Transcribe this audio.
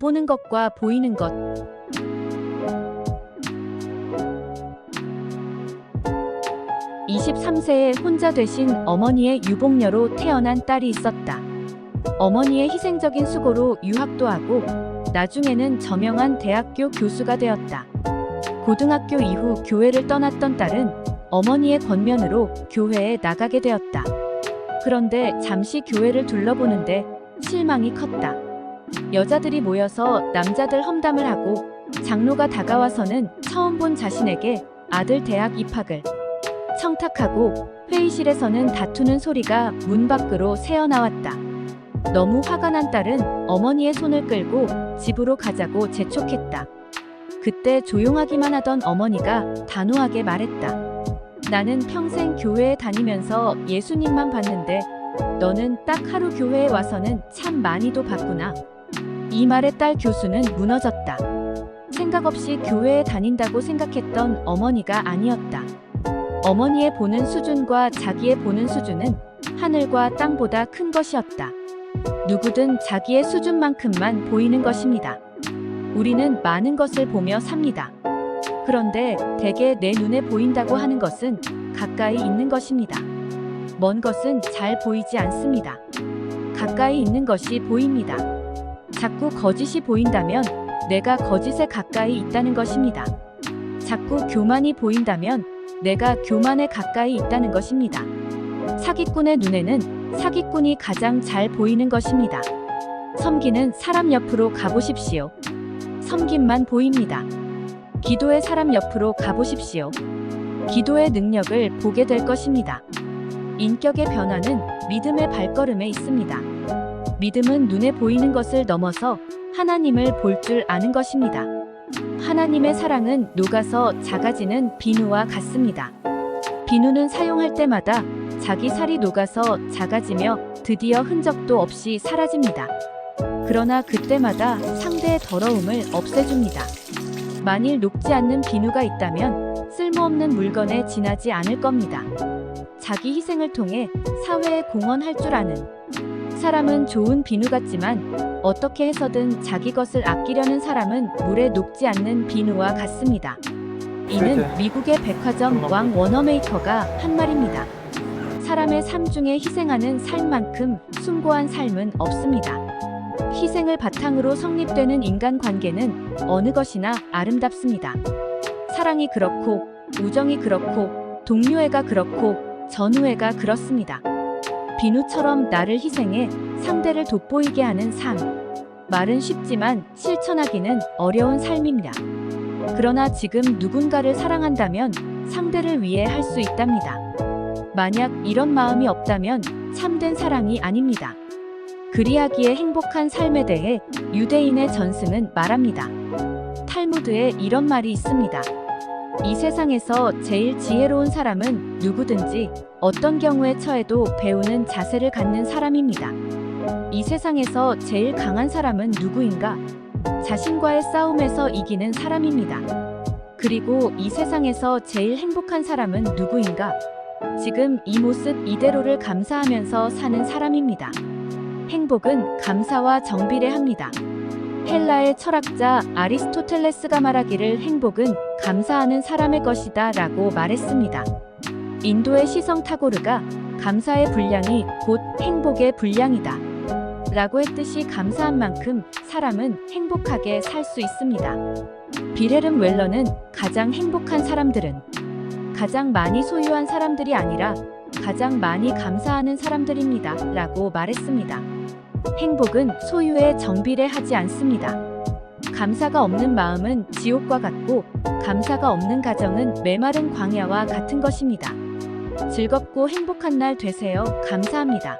보는 것과 보이는 것. 23세에 혼자 되신 어머니의 유복녀로 태어난 딸이 있었다. 어머니의 희생적인 수고로 유학도 하고 나중에는 저명한 대학교 교수가 되었다. 고등학교 이후 교회를 떠났던 딸은 어머니의 권면으로 교회에 나가게 되었다. 그런데 잠시 교회를 둘러보는데 실망이 컸다. 여자들이 모여서 남자들 험담을 하고 장로가 다가와서는 처음 본 자신에게 아들 대학 입학을 청탁하고 회의실에서는 다투는 소리가 문 밖으로 새어나왔다. 너무 화가 난 딸은 어머니의 손을 끌고 집으로 가자고 재촉했다. 그때 조용하기만 하던 어머니가 단호하게 말했다. 나는 평생 교회에 다니면서 예수님만 봤는데 너는 딱 하루 교회에 와서는 참 많이도 봤구나. 이 말에 딸 교수는 무너졌다. 생각 없이 교회에 다닌다고 생각했던 어머니가 아니었다. 어머니의 보는 수준과 자기의 보는 수준은 하늘과 땅보다 큰 것이었다. 누구든 자기의 수준만큼만 보이는 것입니다. 우리는 많은 것을 보며 삽니다. 그런데 대개 내 눈에 보인다고 하는 것은 가까이 있는 것입니다. 먼 것은 잘 보이지 않습니다. 가까이 있는 것이 보입니다. 자꾸 거짓이 보인다면 내가 거짓에 가까이 있다는 것입니다. 자꾸 교만이 보인다면 내가 교만에 가까이 있다는 것입니다. 사기꾼의 눈에는 사기꾼이 가장 잘 보이는 것입니다. 섬기는 사람 옆으로 가보십시오. 섬김만 보입니다. 기도의 사람 옆으로 가보십시오. 기도의 능력을 보게 될 것입니다. 인격의 변화는 믿음의 발걸음에 있습니다. 믿음은 눈에 보이는 것을 넘어서 하나님을 볼 줄 아는 것입니다. 하나님의 사랑은 녹아서 작아지는 비누와 같습니다. 비누는 사용할 때마다 자기 살이 녹아서 작아지며 드디어 흔적도 없이 사라집니다. 그러나 그때마다 상대의 더러움을 없애줍니다. 만일 녹지 않는 비누가 있다면 쓸모없는 물건에 지나지 않을 겁니다. 자기 희생을 통해 사회에 공헌할 줄 아는 사람은 좋은 비누 같지만 어떻게 해서든 자기 것을 아끼려는 사람은 물에 녹지 않는 비누와 같습니다. 이는 미국의 백화점 왕 워너메이커가 한 말입니다. 사람의 삶 중에 희생하는 삶만큼 숭고한 삶은 없습니다. 희생을 바탕으로 성립되는 인간관계는 어느 것이나 아름답습니다. 사랑이 그렇고 우정이 그렇고 동료애가 그렇고 전우애가 그렇습니다. 비누처럼 나를 희생해 상대를 돋보이게 하는 삶. 말은 쉽지만 실천하기는 어려운 삶입니다. 그러나 지금 누군가를 사랑한다면 상대를 위해 할 수 있답니다. 만약 이런 마음이 없다면 참된 사랑이 아닙니다. 그리하기에 행복한 삶에 대해 유대인의 전승은 말합니다. 탈무드에 이런 말이 있습니다. 이 세상에서 제일 지혜로운 사람은 누구든지 어떤 경우에 처해도 배우는 자세를 갖는 사람입니다. 이 세상에서 제일 강한 사람은 누구인가? 자신과의 싸움에서 이기는 사람입니다. 그리고 이 세상에서 제일 행복한 사람은 누구인가? 지금 이 모습 이대로를 감사하면서 사는 사람입니다. 행복은 감사와 정비례합니다. 헬라의 철학자 아리스토텔레스가 말하기를 행복은 감사하는 사람의 것이다 라고 말했습니다. 인도의 시성 타고르가 감사의 분량이 곧 행복의 분량이다 라고 했듯이 감사한 만큼 사람은 행복하게 살 수 있습니다. 빌헬름 웰러는 가장 행복한 사람들은 가장 많이 소유한 사람들이 아니라 가장 많이 감사하는 사람들입니다 라고 말했습니다. 행복은 소유에 정비례하지 않습니다. 감사가 없는 마음은 지옥과 같고 감사가 없는 가정은 메마른 광야와 같은 것입니다. 즐겁고 행복한 날 되세요. 감사합니다.